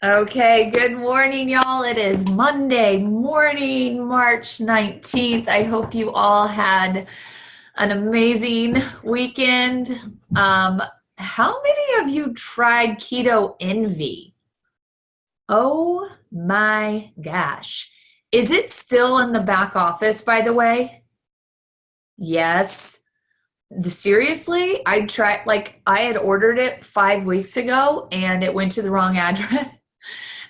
Okay, good morning, y'all. It is Monday morning, March 19th. I hope you all had an amazing weekend. How many of you tried Keto Envy? Oh my gosh. Is it still in the back office, by the way? Yes. Seriously, I tried, like, I had ordered it 5 weeks ago and it went to the wrong address.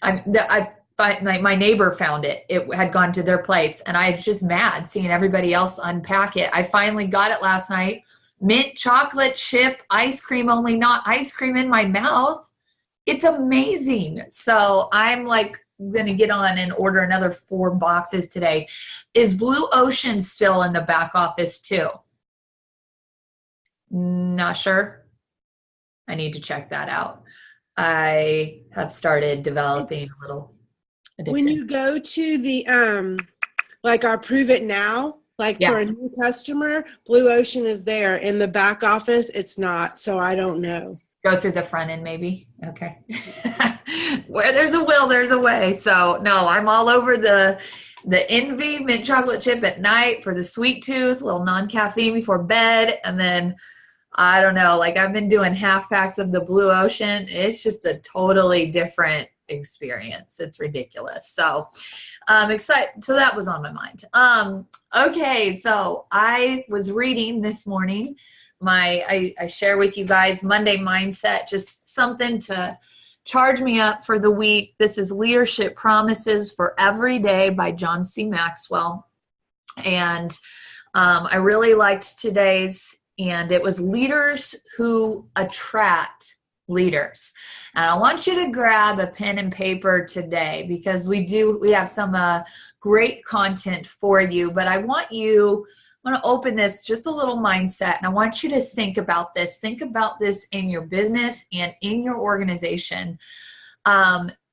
My neighbor found it. It had gone to their place, and I was just mad seeing everybody else unpack it. I finally got it last night. Mint chocolate chip ice cream, only not ice cream in my mouth. It's amazing. So I'm like going to get on and order another 4 boxes today. Is Blue Ocean still in the back office too? Not sure. I need to check that out. I have started developing a little When addiction. you go to the like our Prove It Now, like for Yeah. a new customer, Blue Ocean is there. In the back office, it's not, so I don't know. Go through the front end, maybe. Okay. Where there's a will, there's a way. So no, I'm all over the Envy mint chocolate chip at night for the sweet tooth, a little non-caffeine before bed, and then I don't know, like I've been doing half packs of the Blue Ocean. It's just a totally different experience. It's ridiculous. So I'm excited. So that was on my mind. Okay, so I was reading this morning. I share with you guys Monday Mindset, just something to charge me up for the week. This is Leadership Promises for Every Day by John C. Maxwell. And I really liked today's, and it was leaders who attract leaders. And I want you to grab a pen and paper today because we have some great content for you, but I want to open this just a little mindset, and I want you to think about this. Think about this in your business and in your organization.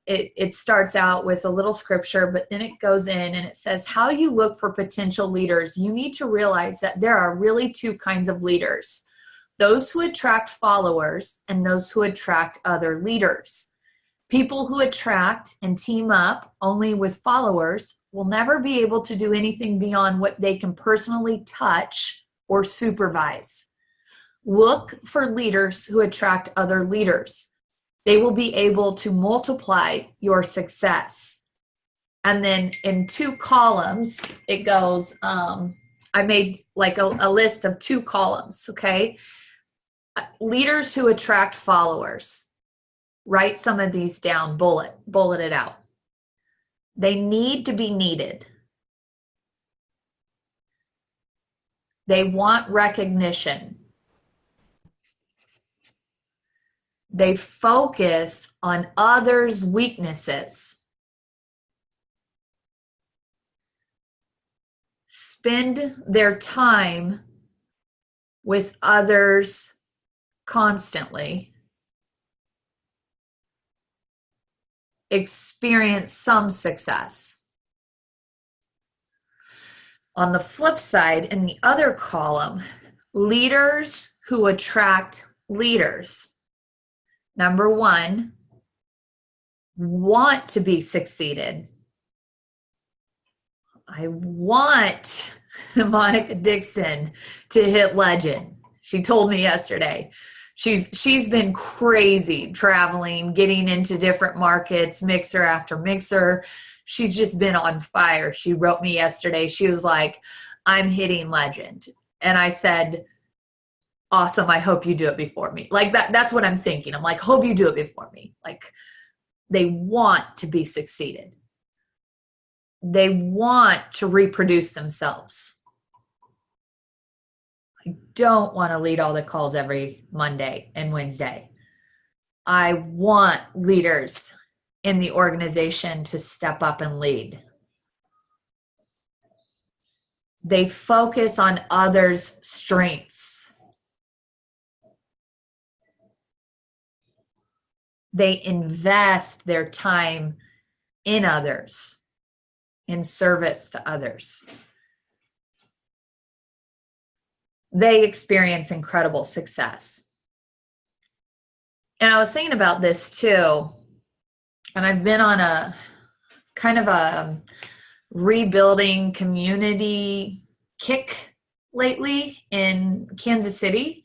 It starts out with a little scripture, but then it goes in and it says, how you look for potential leaders. You need to realize that there are really two kinds of leaders: those who attract followers and those who attract other leaders. People who attract and team up only with followers will never be able to do anything beyond what they can personally touch or supervise. Look for leaders who attract other leaders. They will be able to multiply your success. And then in 2 columns, it goes, I made like a list of 2 columns, okay? Leaders who attract followers. Write some of these down, bullet it out. They need to be needed. They want recognition. They focus on others' weaknesses. Spend their time with others constantly. Experience some success. On the flip side, in the other column, leaders who attract leaders. Number 1, want to be succeeded. I want Monica Dixon to hit legend. She told me yesterday. She's been crazy traveling, getting into different markets, mixer after mixer. She's just been on fire. She wrote me yesterday. She was like, I'm hitting legend. And I said, awesome. I hope you do it before me. Like that's what I'm thinking. I'm like, hope you do it before me. Like, they want to be succeeded. They want to reproduce themselves. I don't want to lead all the calls every Monday and Wednesday. I want leaders in the organization to step up and lead. They focus on others' strengths. They invest their time in others, in service to others. They experience incredible success. And I was thinking about this too. And I've been on a kind of a rebuilding community kick lately in Kansas City.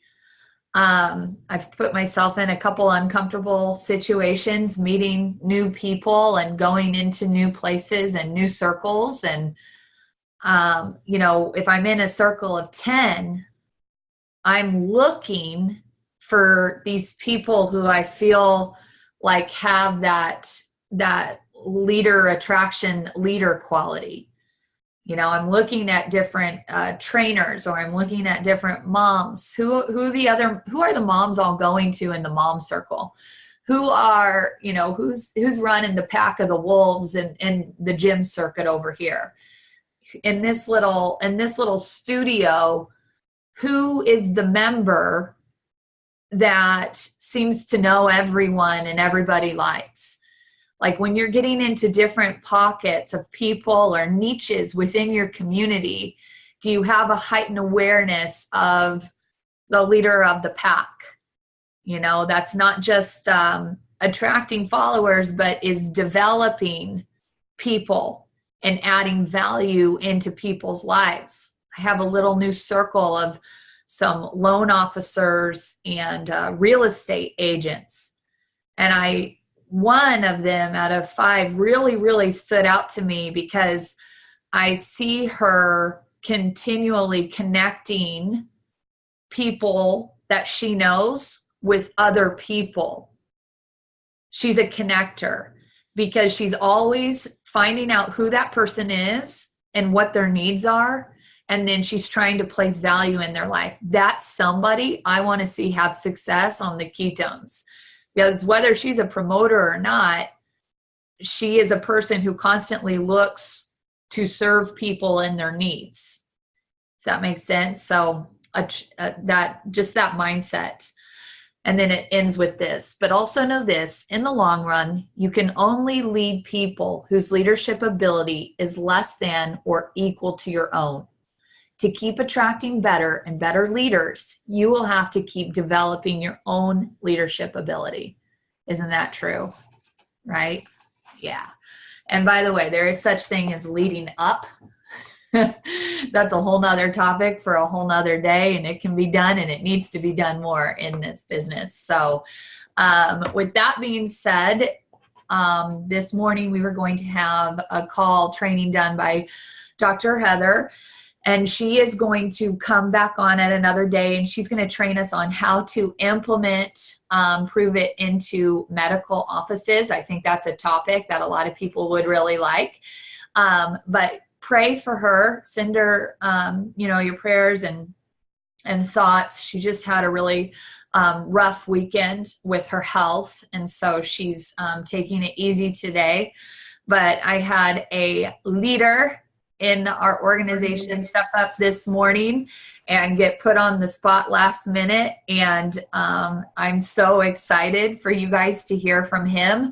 I've put myself in a couple uncomfortable situations, meeting new people and going into new places and new circles. And, if I'm in a circle of 10, I'm looking for these people who I feel like have that leader attraction, leader quality. I'm looking at different trainers, or I'm looking at different moms. Who are the moms all going to in the mom circle? Who are, who's running the pack of the wolves in the gym circuit over here? In this little studio, who is the member that seems to know everyone and everybody likes? Like when you're getting into different pockets of people or niches within your community, do you have a heightened awareness of the leader of the pack? That's not just attracting followers, but is developing people and adding value into people's lives. I have a little new circle of some loan officers and real estate agents. And one of them out of 5 really, really stood out to me because I see her continually connecting people that she knows with other people. She's a connector because she's always finding out who that person is and what their needs are. And then she's trying to place value in their life. That's somebody I want to see have success on the ketones. Because whether she's a promoter or not, she is a person who constantly looks to serve people and their needs. Does that make sense? So that mindset. And then it ends with this. But also know this, in the long run, you can only lead people whose leadership ability is less than or equal to your own. To keep attracting better and better leaders, you will have to keep developing your own leadership ability. Isn't that true? Right? Yeah. And by the way, there is such thing as leading up. That's a whole nother topic for a whole nother day, and it can be done, and it needs to be done more in this business. So with that being said, this morning we were going to have a call training done by Dr. Heather, and she is going to come back on at another day, and she's going to train us on how to implement, prove it into medical offices. I think that's a topic that a lot of people would really like. But pray for her, send her, your prayers and thoughts. She just had a really rough weekend with her health. And so she's taking it easy today. But I had a leader in our organization step up this morning and get put on the spot last minute. And I'm so excited for you guys to hear from him.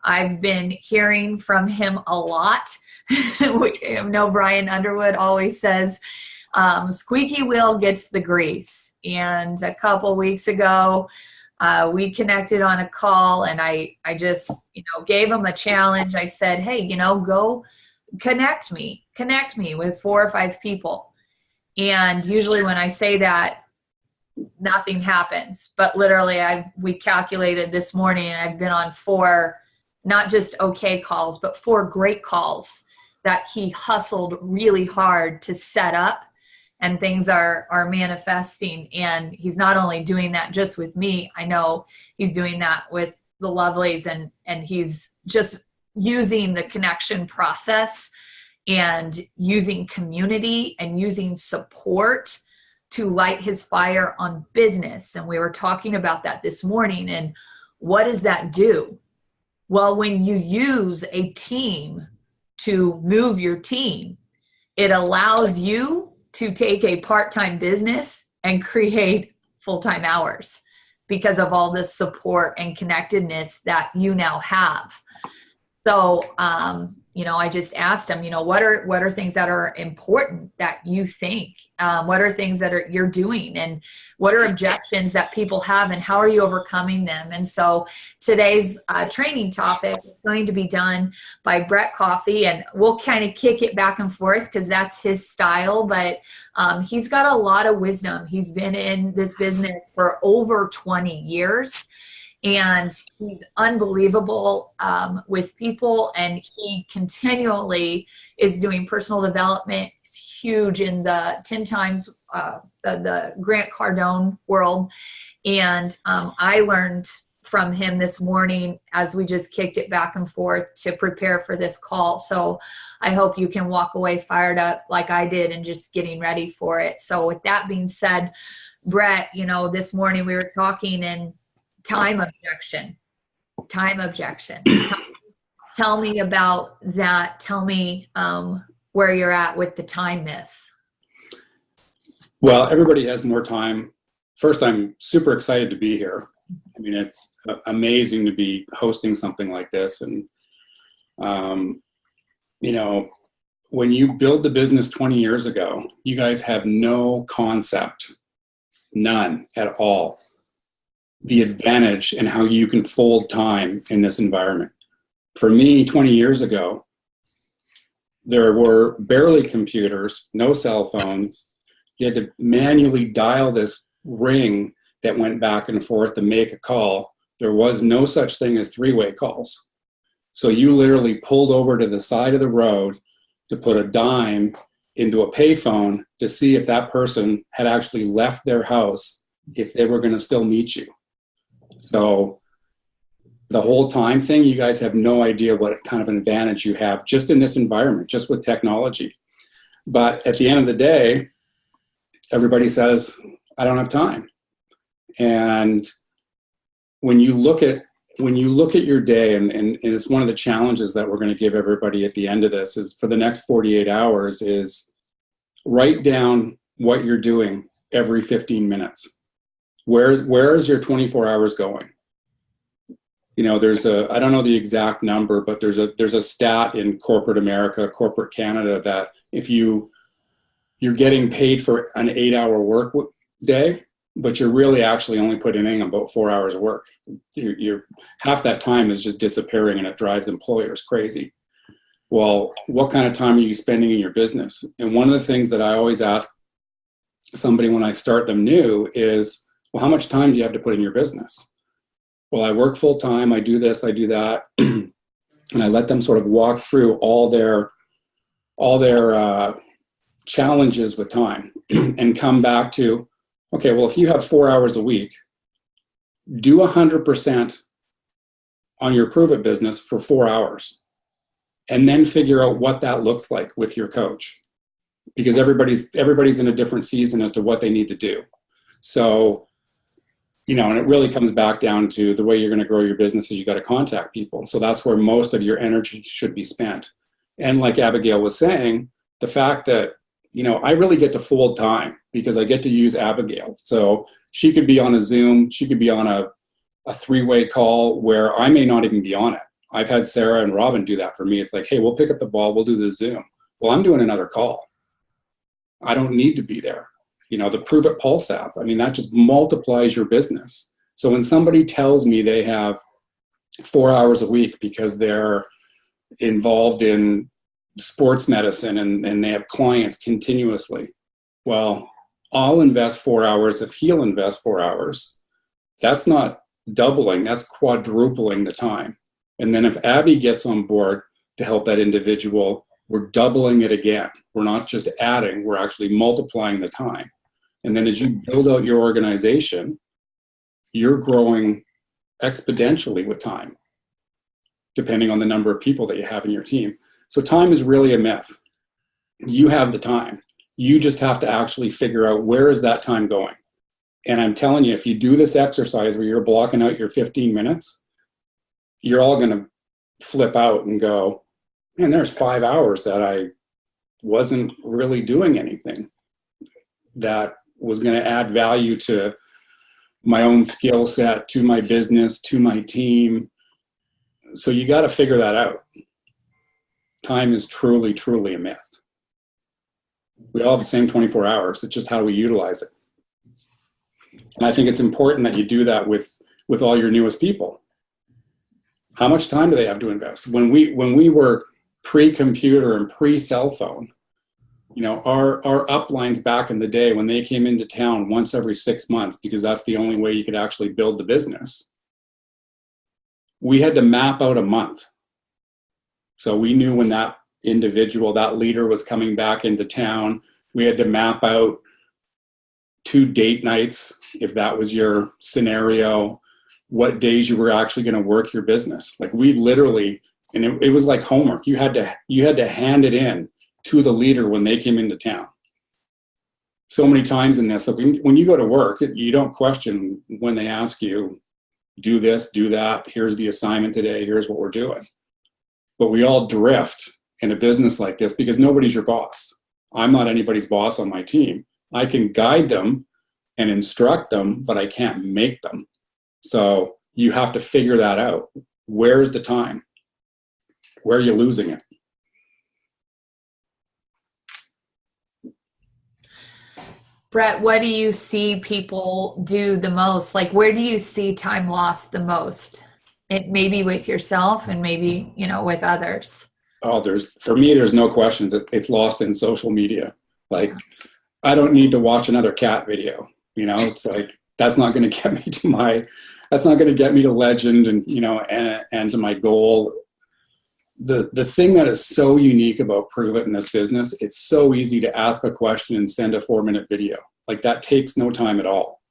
I've been hearing from him a lot. We know Brian Underwood always says, squeaky wheel gets the grease. And a couple weeks ago, we connected on a call, and I just, gave him a challenge. I said, hey, go connect me with 4 or 5 people. And usually when I say that, nothing happens. But literally, we calculated this morning, and I've been on 4, not just okay calls, but 4 great calls that he hustled really hard to set up, and things are manifesting. And he's not only doing that just with me, I know he's doing that with the lovelies, and he's just using the connection process and using community and using support to light his fire on business. And we were talking about that this morning. And what does that do? Well, when you use a team to move your team, it allows you to take a part-time business and create full-time hours because of all this support and connectedness that you now have. So, I just asked him, what are things that are important that you think, what are things that you're doing, and what are objections that people have, and how are you overcoming them? And so today's training topic is going to be done by Brett Coffey, and we'll kind of kick it back and forth because that's his style, but he's got a lot of wisdom. He's been in this business for over 20 years. And he's unbelievable with people, and he continually is doing personal development. He's huge in the 10 times the Grant Cardone world. And I learned from him this morning as we just kicked it back and forth to prepare for this call. So I hope you can walk away fired up like I did and just getting ready for it. So with that being said, Brett, this morning we were talking, and time objection. Tell me about that. Tell me where you're at with the time myth. Well, everybody has more time. First, I'm super excited to be here. I mean, it's amazing to be hosting something like this. And, when you build the business 20 years ago, you guys have no concept, none at all, the advantage and how you can fold time in this environment. For me, 20 years ago, there were barely computers, no cell phones. You had to manually dial this ring that went back and forth to make a call. There was no such thing as three-way calls. So you literally pulled over to the side of the road to put a dime into a payphone to see if that person had actually left their house, if they were going to still meet you. So the whole time thing, you guys have no idea what kind of an advantage you have just in this environment, just with technology. But at the end of the day, everybody says, I don't have time. And when you look at your day, and it's one of the challenges that we're going to give everybody at the end of this is for the next 48 hours is write down what you're doing every 15 minutes. Where is your 24 hours going? There's I don't know the exact number, but there's a stat in corporate America, corporate Canada, that if you're getting paid for an 8-hour work day, but you're really actually only putting in about 4 hours of work. You're half that time is just disappearing, and it drives employers crazy. Well, what kind of time are you spending in your business? And one of the things that I always ask somebody when I start them new is, well, how much time do you have to put in your business? Well, I work full time. I do this, I do that. And I let them sort of walk through all their challenges with time and come back to, okay, well, if you have 4 hours a week, do 100% on your Prove It business for 4 hours, and then figure out what that looks like with your coach, because everybody's in a different season as to what they need to do. So, and it really comes back down to the way you're going to grow your business is you got to contact people. So that's where most of your energy should be spent. And like Abigail was saying, the fact that, I really get to fold time because I get to use Abigail. So she could be on a Zoom, she could be on a three-way call where I may not even be on it. I've had Sarah and Robin do that for me. It's like, hey, we'll pick up the ball, we'll do the Zoom. Well, I'm doing another call. I don't need to be there. The Prove It Pulse app, that just multiplies your business. So when somebody tells me they have 4 hours a week because they're involved in sports medicine and they have clients continuously, well, I'll invest 4 hours if he'll invest 4 hours. That's not doubling, that's quadrupling the time. And then if Abby gets on board to help that individual, we're doubling it again. We're not just adding, we're actually multiplying the time. And then as you build out your organization, you're growing exponentially with time, depending on the number of people that you have in your team. So time is really a myth. You have the time. You just have to actually figure out where is that time going. And I'm telling you, if you do this exercise where you're blocking out your 15 minutes, you're all going to flip out and go, man, there's 5 hours that I wasn't really doing anything that was going to add value to my own skill set, to my business, to my team. So you got to figure that out. time is truly, truly a myth. We all have the same 24 hours. It's just how we utilize it. And I think it's important that you do that with all your newest people. How much time do they have to invest? When we were pre-computer and pre-cell phone, you know, our uplines back in the day, when they came into town once every 6 months, because that's the only way you could actually build the business, we had to map out a month. So we knew when that individual, that leader was coming back into town. We had to map out 2 date nights, if that was your scenario, what days you were actually going to work your business. Like we literally, and it was like homework. You had to hand it in to the leader when they came into town. So many times in this, like when you go to work, you don't question when they ask you, do this, do that, here's the assignment today, here's what we're doing. But we all drift in a business like this because nobody's your boss. I'm not anybody's boss on my team. I can guide them and instruct them, but I can't make them. So you have to figure that out. Where's the time? Where are you losing it? Brett, what do you see people do the most? Like, where do you see time lost the most? It maybe with yourself and maybe, you know, with others. Oh, for me, there's no questions. It's lost in social media. Like, I don't need to watch another cat video. You know, it's like, that's not going to get me that's not going to get me to legend and, you know, and to my goal. The thing that is so unique about Prove It in this business, it's so easy to ask a question and send a 4-minute video. Like that takes no time at all.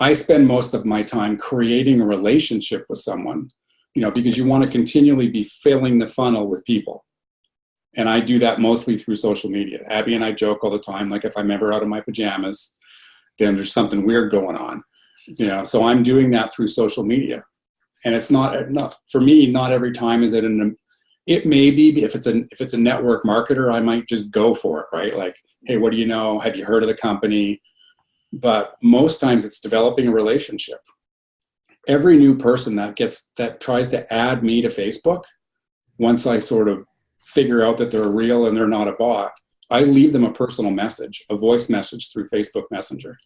I spend most of my time creating a relationship with someone, you know, because you want to continually be filling the funnel with people. And I do that mostly through social media. Abby and I joke all the time, like if I'm ever out of my pajamas, then there's something weird going on, you know, so I'm doing that through social media. And it's not for me, not every time is it it may be, if it's a network marketer, I might just go for it, right? Like, hey, what do you know? Have you heard of the company? But most times it's developing a relationship. Every new person that tries to add me to Facebook, once I sort of figure out that they're real and they're not a bot, I leave them a personal message, a voice message through Facebook Messenger.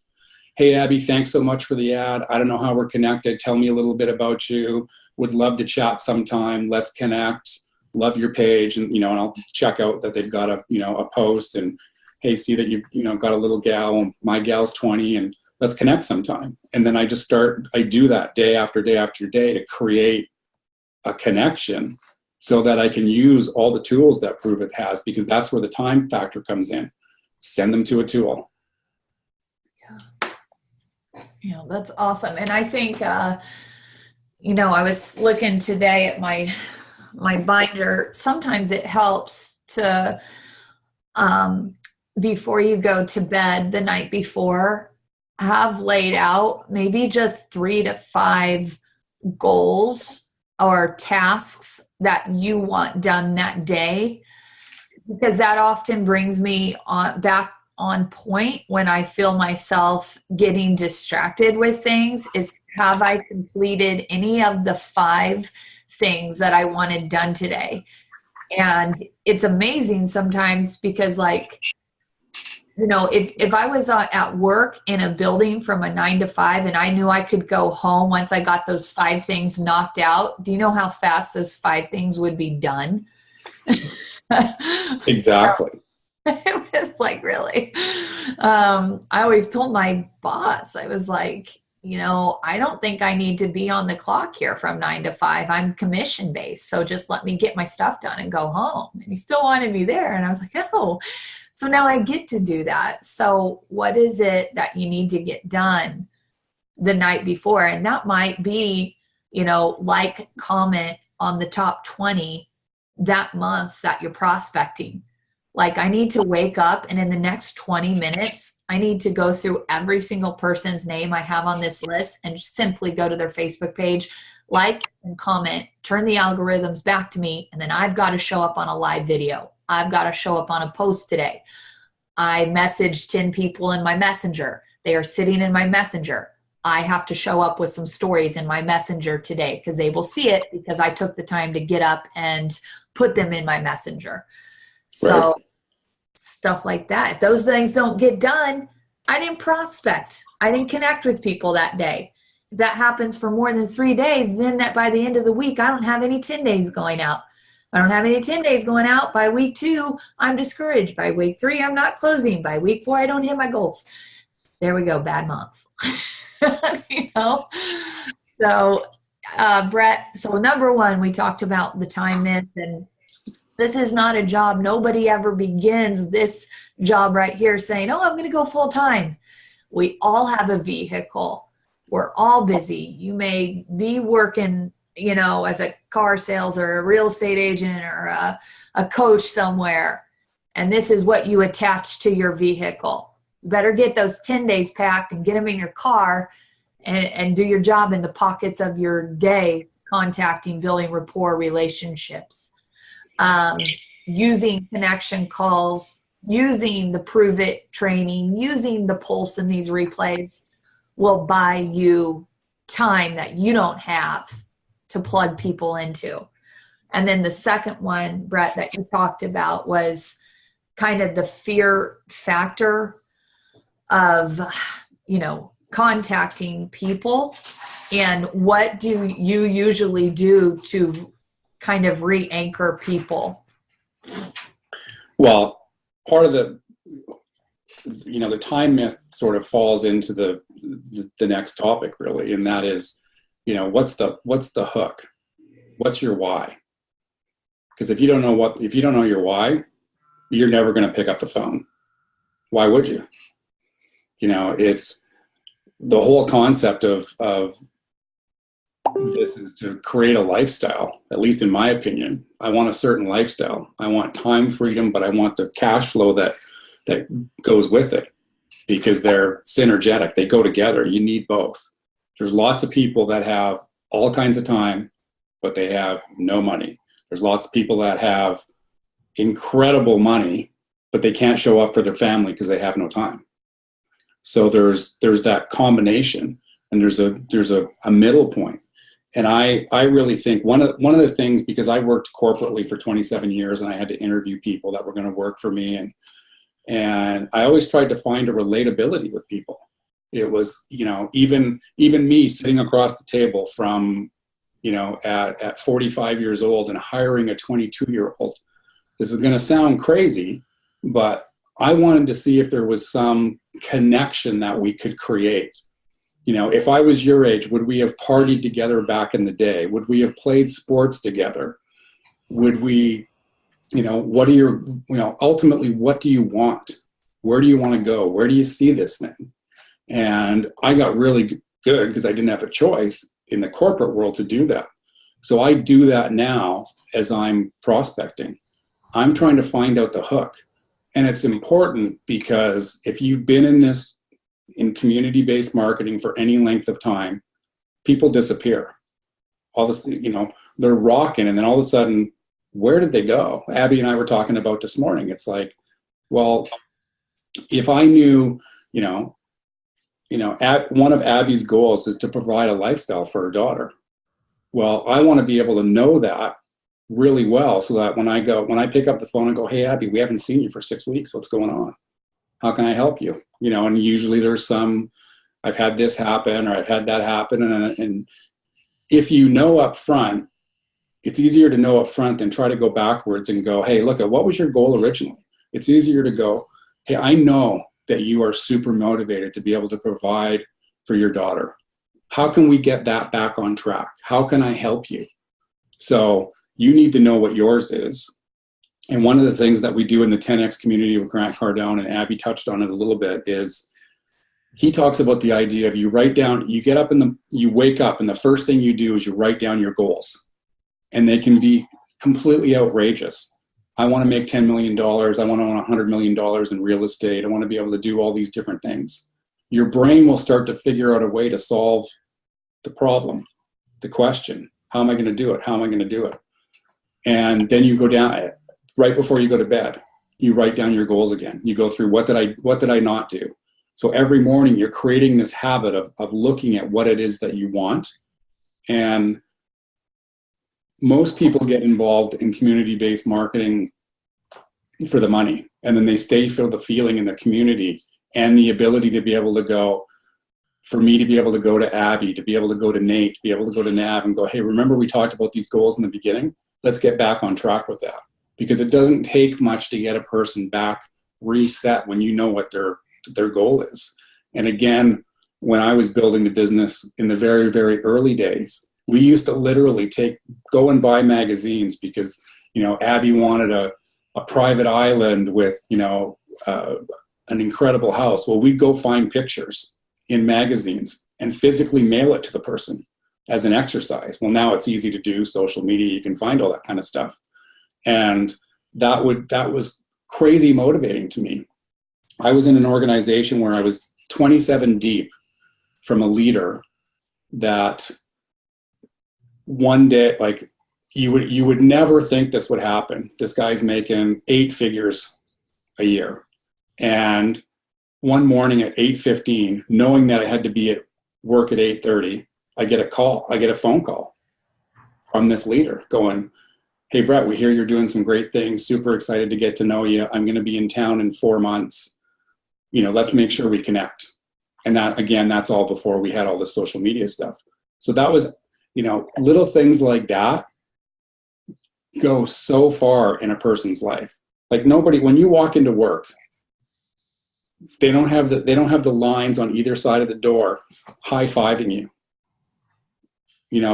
Hey, Abby, thanks so much for the ad. I don't know how we're connected. Tell me a little bit about you. Would love to chat sometime. Let's connect. Love your page. And, you know, and I'll check out that they've got a post and, hey, see that you've, you know, got a little gal, my gal's 20 and let's connect sometime. And then I do that day after day after day to create a connection so that I can use all the tools that Prove It has, because that's where the time factor comes in. Send them to a tool. Yeah, that's awesome. And I think, you know, I was looking today at my binder. Sometimes it helps to, before you go to bed the night before, have laid out maybe just 3 to 5 goals or tasks that you want done that day, because that often brings me back on point when I feel myself getting distracted with things. Is, have I completed any of the 5 things that I wanted done today? And it's amazing sometimes because, like, you know, if I was at work in a building from a 9 to 5 and I knew I could go home once I got those 5 things knocked out, do you know how fast those 5 things would be done? Exactly. So, it was like, really. I always told my boss, I was like, you know, I don't think I need to be on the clock here from 9 to 5. I'm commission based. So just let me get my stuff done and go home. And he still wanted me there. And I was like, oh, so now I get to do that. So what is it that you need to get done the night before? And that might be, you know, like, comment on the top 20 that month that you're prospecting. Like, I need to wake up and in the next 20 minutes, I need to go through every single person's name I have on this list and simply go to their Facebook page, like and comment, turn the algorithms back to me. And then I've got to show up on a live video. I've got to show up on a post today. I messaged 10 people in my messenger. They are sitting in my messenger. I have to show up with some stories in my messenger today because they will see it because I took the time to get up and put them in my messenger. So Right. stuff like that. If those things don't get done, I didn't prospect. I didn't connect with people that day. If that happens for more than 3 days, then that by the end of the week, I don't have any 10 days going out. I don't have any 10 days going out. By week 2, I'm discouraged. By week 3, I'm not closing. By week 4, I don't hit my goals. There we go. Bad month. You know? So, Brett, so number 1, we talked about the time myth, and this is not a job. Nobody ever begins this job right here saying, oh, I'm going to go full time. We all have a vehicle. We're all busy. You may be working, you know, as a car sales or a real estate agent or a coach somewhere. And this is what you attach to your vehicle. You better get those 10 days packed and get them in your car and do your job in the pockets of your day, contacting, building rapport, relationships, using connection calls, using the Prove It training, using the Pulse in these replays will buy you time that you don't have to plug people into. And then the second one, Brett, that you talked about was kind of the fear factor of, you know, contacting people. And what do you usually do to kind of re-anchor people? Well, part of the, you know, the time myth sort of falls into the next topic really. And that is, you know, what's the hook? What's your why? Because if you don't know your why, you're never going to pick up the phone. Why would you? You know, it's the whole concept of this is to create a lifestyle, at least in my opinion. I want a certain lifestyle. I want time freedom, but I want the cash flow that goes with it because they're synergetic. They go together. You need both. There's lots of people that have all kinds of time, but they have no money. There's lots of people that have incredible money, but they can't show up for their family because they have no time. So there's that combination, and there's a middle point. And I really think one of the things, because I worked corporately for 27 years and I had to interview people that were going to work for me, and I always tried to find a relatability with people. It was, you know, even me sitting across the table from, you know, at 45 years old and hiring a 22-year-old. This is going to sound crazy, but I wanted to see if there was some connection that we could create. You know, if I was your age, would we have partied together back in the day? Would we have played sports together? Would we, you know, what are your, you know, ultimately, what do you want? Where do you want to go? Where do you see this thing? And I got really good because I didn't have a choice in the corporate world to do that. So I do that now as I'm prospecting. I'm trying to find out the hook. And it's important because if you've been in community-based marketing for any length of time, people disappear. All this, you know, they're rocking, and then all of a sudden, where did they go? Abby and I were talking about this morning. It's like, well, if I knew, you know, one of Abby's goals is to provide a lifestyle for her daughter. Well, I want to be able to know that really well so that when I pick up the phone and go, hey, Abby, we haven't seen you for 6 weeks. What's going on? How can I help you? You know, and usually there's I've had this happen or I've had that happen. And if you know up front, it's easier to know up front than try to go backwards and go, hey, look, what was your goal originally? It's easier to go, hey, I know that you are super motivated to be able to provide for your daughter. How can we get that back on track? How can I help you? So you need to know what yours is. And one of the things that we do in the 10X community with Grant Cardone, and Abby touched on it a little bit, is he talks about the idea of you wake up and the first thing you do is you write down your goals. And they can be completely outrageous. I want to make $10 million. I want to own $100 million in real estate. I want to be able to do all these different things. Your brain will start to figure out a way to solve the problem, the question. How am I going to do it? How am I going to do it? And then you go down, right before you go to bed, you write down your goals again. You go through what did I not do? So every morning you're creating this habit of looking at what it is that you want. And most people get involved in community-based marketing for the money, and then they stay for the feeling in the community and the ability to be able to go, for me to be able to go to Abby, to be able to go to Nate, to be able to go to Nav and go, hey, remember we talked about these goals in the beginning? Let's get back on track with that. Because it doesn't take much to get a person back reset when you know what their goal is. And again, when I was building the business in the very, very early days, we used to literally go and buy magazines because, Abby wanted a private island with, an incredible house. Well, we'd go find pictures in magazines and physically mail it to the person as an exercise. Well, now it's easy to do, social media, you can find all that kind of stuff. And that was crazy motivating to me. I was in an organization where I was 27 deep from a leader that one day, like, you would never think this would happen. This guy's making 8 figures a year. And one morning at 8:15, knowing that I had to be at work at 8:30, I get a phone call from this leader going, hey, Brett, we hear you're doing some great things. Super excited to get to know you. I'm going to be in town in 4 months. Let's make sure we connect. And that, again, that's all before we had all the social media stuff. So that was, little things like that go so far in a person's life. Like when you walk into work, they don't have the lines on either side of the door high-fiving you.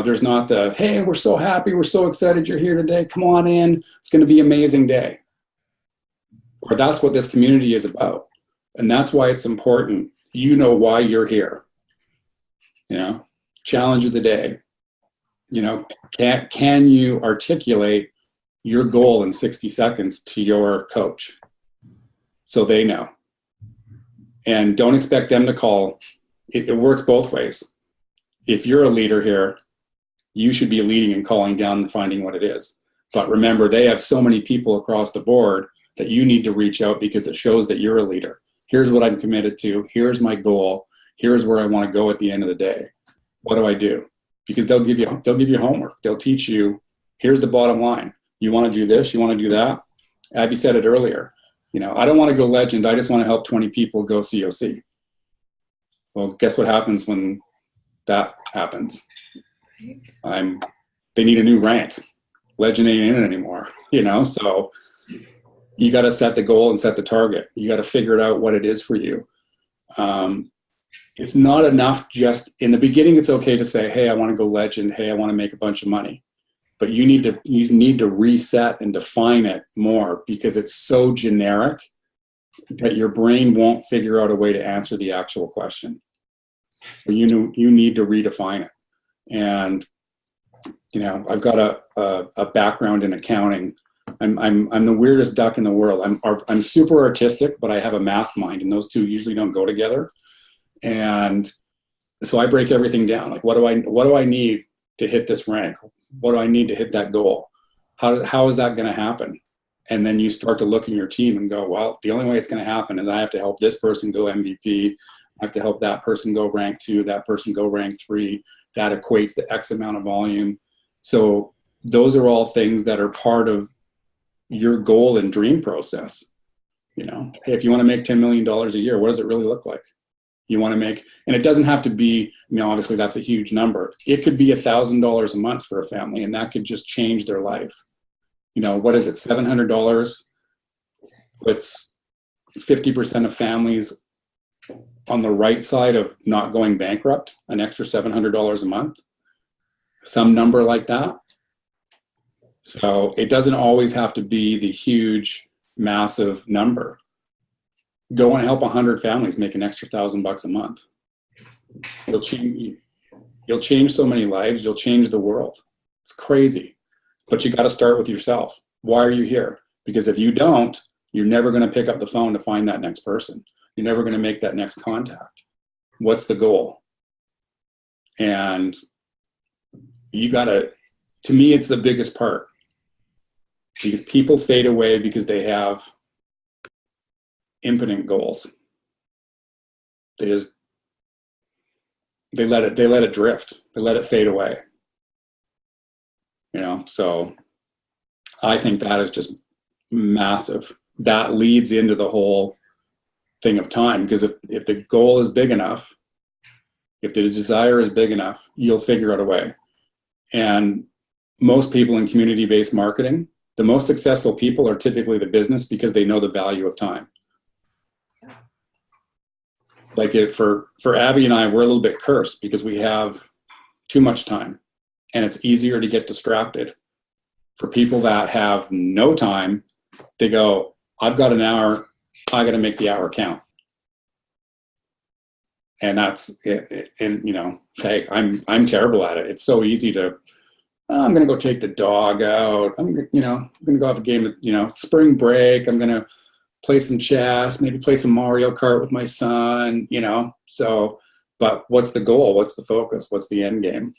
There's not the, hey, we're so happy, we're so excited you're here today, come on in, it's going to be an amazing day. Or that's what this community is about. And that's why it's important. Why you're here. Challenge of the day. Can you articulate your goal in 60 seconds to your coach so they know? And don't expect them to call. It works both ways. If you're a leader here, you should be leading and calling down and finding what it is. But remember, they have so many people across the board that you need to reach out because it shows that you're a leader. Here's what I'm committed to. Here's my goal. Here's where I want to go at the end of the day. What do I do? Because they'll give you homework. They'll teach you, here's the bottom line. You want to do this, you want to do that. Abby said it earlier. I don't want to go legend. I just want to help 20 people go COC. Well, guess what happens when that happens? They need a new rank. Legend ain't in it anymore, so you got to set the goal and set the target. You got to figure out what it is for you. It's not enough just in the beginning. It's okay to say, hey, I want to go legend. Hey, I want to make a bunch of money. But you need to reset and define it more because it's so generic that your brain won't figure out a way to answer the actual question. So you need to redefine it. And I've got a background in accounting. I'm the weirdest duck in the world. I'm super artistic, but I have a math mind, and those two usually don't go together. And so I break everything down. Like, what do I need to hit this rank? What do I need to hit that goal? How is that going to happen? And then you start to look in your team and go, well, the only way it's going to happen is I have to help this person go MVP. I have to help that person go rank 2, that person go rank 3. That equates to X amount of volume. So those are all things that are part of your goal and dream process. Hey, if you want to make $10 million a year, what does it really look like? You want to make, and it doesn't have to be, obviously that's a huge number. It could be $1,000 a month for a family, and that could just change their life. What is it? $700 puts 50% of families on the right side of not going bankrupt, an extra $700 a month, some number like that. So it doesn't always have to be the huge, massive number. Go and help 100 families make an extra $1,000 a month. You'll change so many lives. You'll change the world. It's crazy, but you got to start with yourself. Why are you here? Because if you don't, you're never going to pick up the phone to find that next person. You're never going to make that next contact. What's the goal? And to me, it's the biggest part, because people fade away because they have impotent goals. they let it drift. They let it fade away. So I think that is just massive. That leads into the whole thing of time, because if the goal is big enough, if the desire is big enough, you'll figure out a way. And most people in community-based marketing, the most successful people are typically the business, because they know the value of time. Like for Abby and I, we're a little bit cursed because we have too much time, and it's easier to get distracted. For people that have no time, they go, I've got an hour, I got to make the hour count. And that's it. And hey, I'm terrible at it. It's so easy to, I'm going to go take the dog out. I'm going to go have a game of, spring break. I'm going to play some chess, maybe play some Mario Kart with my son, So, but what's the goal? What's the focus? What's the end game?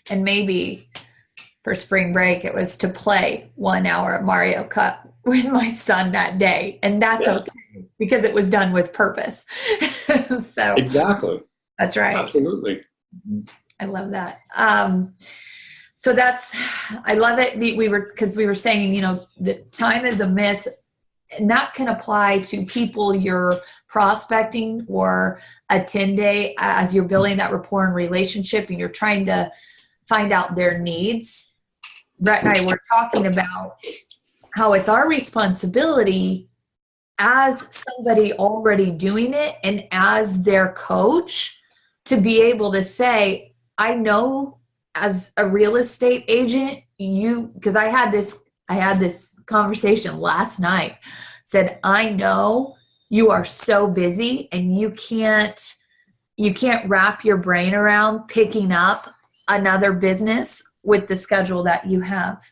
And maybe for spring break, it was to play 1 hour of Mario Kart with my son that day. And that's okay, because it was done with purpose. So exactly. That's right. Absolutely. I love that. So I love it. Because we were saying, that time is a myth, and that can apply to people you're prospecting or attending as you're building that rapport and relationship, and you're trying to find out their needs. Brett and I were talking about how it's our responsibility as somebody already doing it and as their coach to be able to say, I know as a real estate agent, because I had this conversation last night, said, I know you are so busy and you can't wrap your brain around picking up another business with the schedule that you have.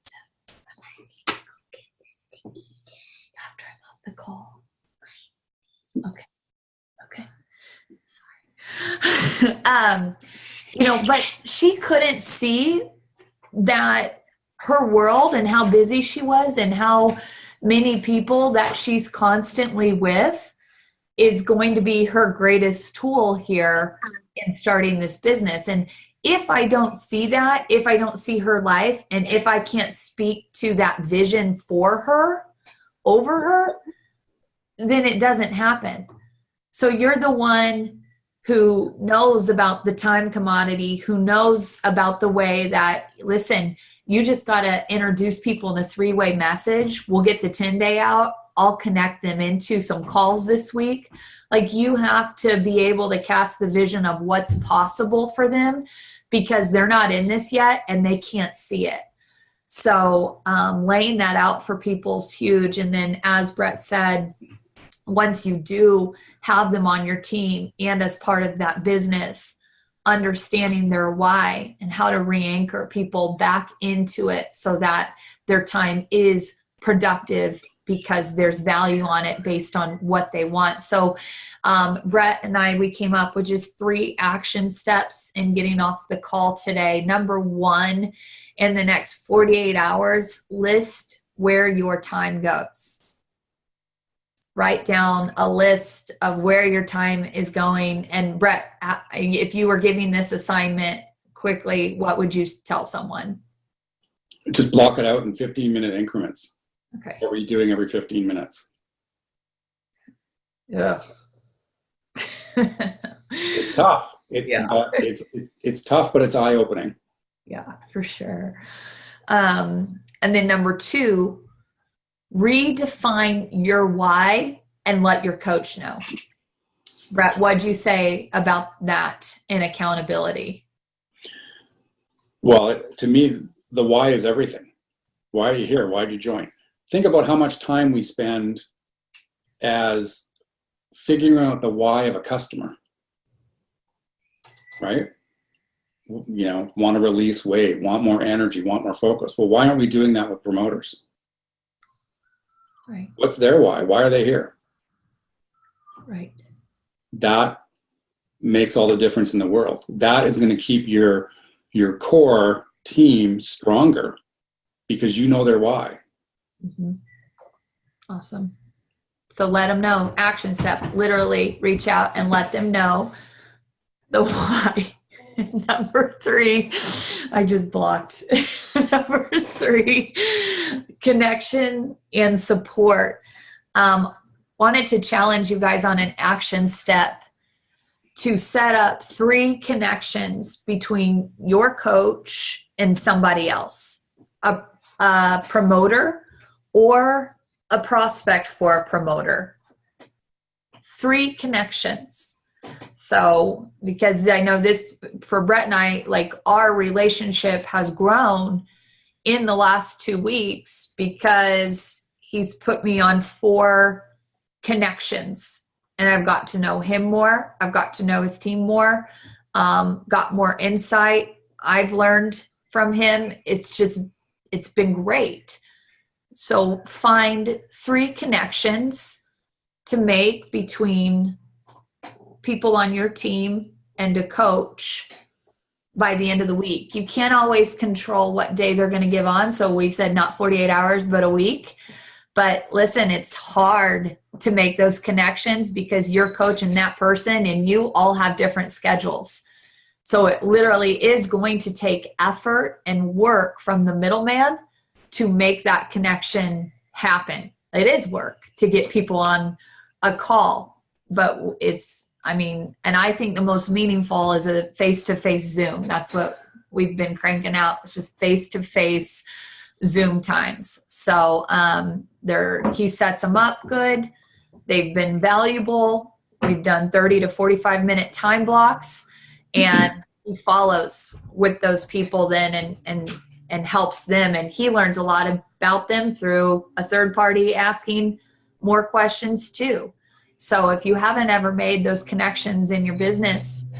So I might need to go get this after I left the call. Okay. Sorry. But she couldn't see that her world and how busy she was and how many people that she's constantly with is going to be her greatest tool here in starting this business. And if I don't see that, if I don't see her life, and if I can't speak to that vision for her, over her, then it doesn't happen. So you're the one who knows about the time commodity, who knows about the way that, listen, you just got to introduce people in a 3-way message. We'll get the 10-day out. I'll connect them into some calls this week. Like, you have to be able to cast the vision of what's possible for them, because they're not in this yet and they can't see it. So laying that out for people is huge. And then, as Brett said, once you do have them on your team and as part of that business, understanding their why and how to re-anchor people back into it so that their time is productive because there's value on it based on what they want. So Brett and we came up with just 3 action steps in getting off the call today. Number 1, in the next 48 hours, list where your time goes. Write down a list of where your time is going. And Brett, if you were giving this assignment quickly, what would you tell someone? Just block it out in 15-minute increments. Okay. What were you doing every 15 minutes? Yeah. It's tough. It's tough, but it's eye-opening. Yeah, for sure. And then number 2, redefine your why and let your coach know. Brett, what'd you say about that in accountability? Well, to me, the why is everything. Why are you here? Why did you join? Think about how much time we spend as figuring out the why of a customer, right? Want to release weight, want more energy, want more focus. Well, why aren't we doing that with promoters? Right. What's their why? Why are they here? Right. That makes all the difference in the world. That is going to keep your core team stronger because you know their why. Mm-hmm. Awesome. So let them know. Action step, literally reach out and let them know the why. Number 3, I just blocked. Number 3, connection and support. Wanted to challenge you guys on an action step to set up 3 connections between your coach and somebody else, a promoter or a prospect for a promoter. 3 connections. So, because I know this for Brett and I, like our relationship has grown in the last 2 weeks because he's put me on 4 connections and I've got to know him more. I've got to know his team more, got more insight. I've learned from him. It's been great. So find 3 connections to make between people on your team and a coach by the end of the week. You can't always control what day they're going to give on. So we've said not 48 hours, but a week. But listen, it's hard to make those connections because your coach and that person and you all have different schedules. So it literally is going to take effort and work from the middleman to make that connection happen. It is work to get people on a call, but and I think the most meaningful is a face-to-face Zoom. That's what we've been cranking out. It's just face-to-face Zoom times. So he sets them up good. They've been valuable. We've done 30 to 45 minute time blocks, and he follows with those people then and helps them. And he learns a lot about them through a third party asking more questions too. So if you haven't ever made those connections in your business,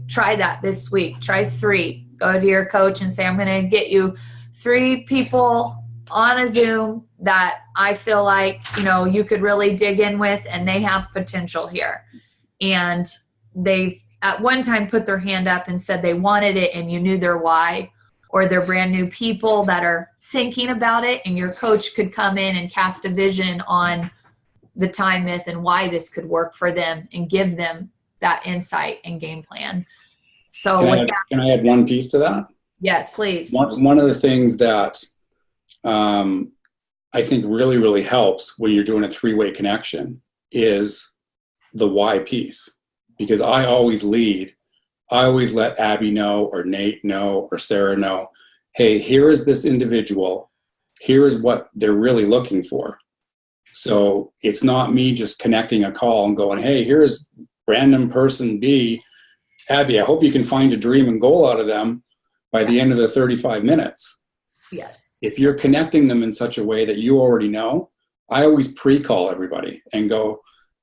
try that this week. Try 3. Go to your coach and say, I'm going to get you 3 people on a Zoom that I feel like, you could really dig in with and they have potential here. And they've at one time put their hand up and said they wanted it and you knew their why, or they're brand new people that are thinking about it and your coach could come in and cast a vision on the time myth and why this could work for them and give them that insight and game plan. So can I add one piece to that? Yes, please. One of the things that I think really, really helps when you're doing a 3-way connection is the why piece. Because I always let Abby know or Nate know or Sarah know, hey, here is this individual. Here is what they're really looking for. So it's not me just connecting a call and going, hey, here's random person B. Abby, I hope you can find a dream and goal out of them by the end of the 35 minutes. Yes. If you're connecting them in such a way that you already know, I always pre-call everybody and go,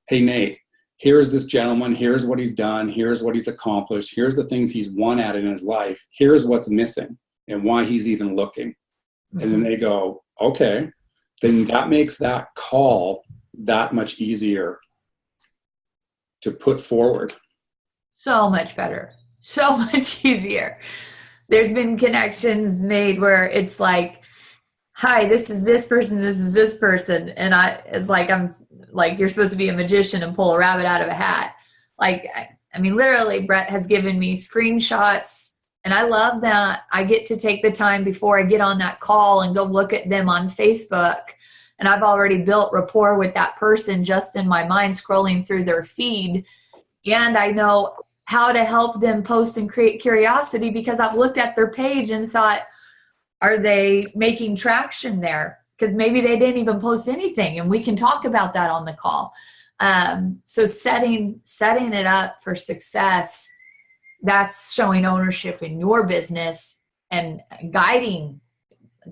hey, Nate, here's this gentleman. Here's what he's done. Here's what he's accomplished. Here's the things he's won at in his life. Here's what's missing and why he's even looking. Mm-hmm. And then they go, okay. Then that makes that call that much easier to put forward. So much better. So much easier. There's been connections made where it's like, hi, this is this person, this is this person. And it's like, I'm like, you're supposed to be a magician and pull a rabbit out of a hat. Like, literally Brett has given me screenshots and I love that I get to take the time before I get on that call and go look at them on Facebook. And I've already built rapport with that person just in my mind, scrolling through their feed. And I know how to help them post and create curiosity because I've looked at their page and thought, are they making traction there? Because maybe they didn't even post anything and we can talk about that on the call. So setting it up for success, that's showing ownership in your business and guiding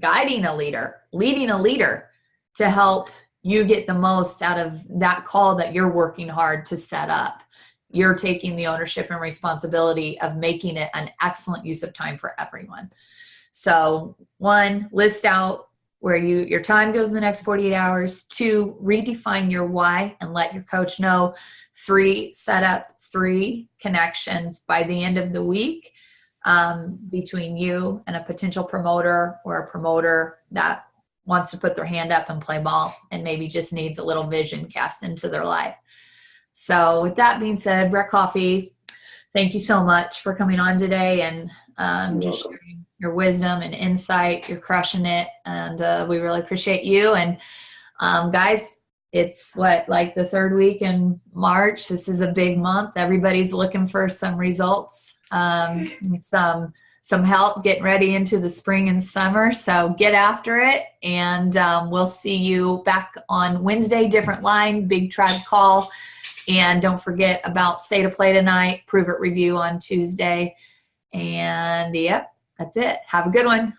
a leader, leading a leader to help you get the most out of that call that you're working hard to set up. You're taking the ownership and responsibility of making it an excellent use of time for everyone. So 1, list out where your time goes in the next 48 hours. 2, redefine your why and let your coach know. 3, set up 3 connections by the end of the week between you and a potential promoter or a promoter that wants to put their hand up and play ball and maybe just needs a little vision cast into their life. So with that being said, Brett Coffey, thank you so much for coming on today and just sharing your wisdom and insight. You're crushing it, and we really appreciate you. And guys, it's like the third week in March. This is a big month. Everybody's looking for some results, some help getting ready into the spring and summer. So get after it, and we'll see you back on Wednesday, different line, big tribe call. And don't forget about Say to Play tonight, Prove It review on Tuesday. And yep, that's it. Have a good one.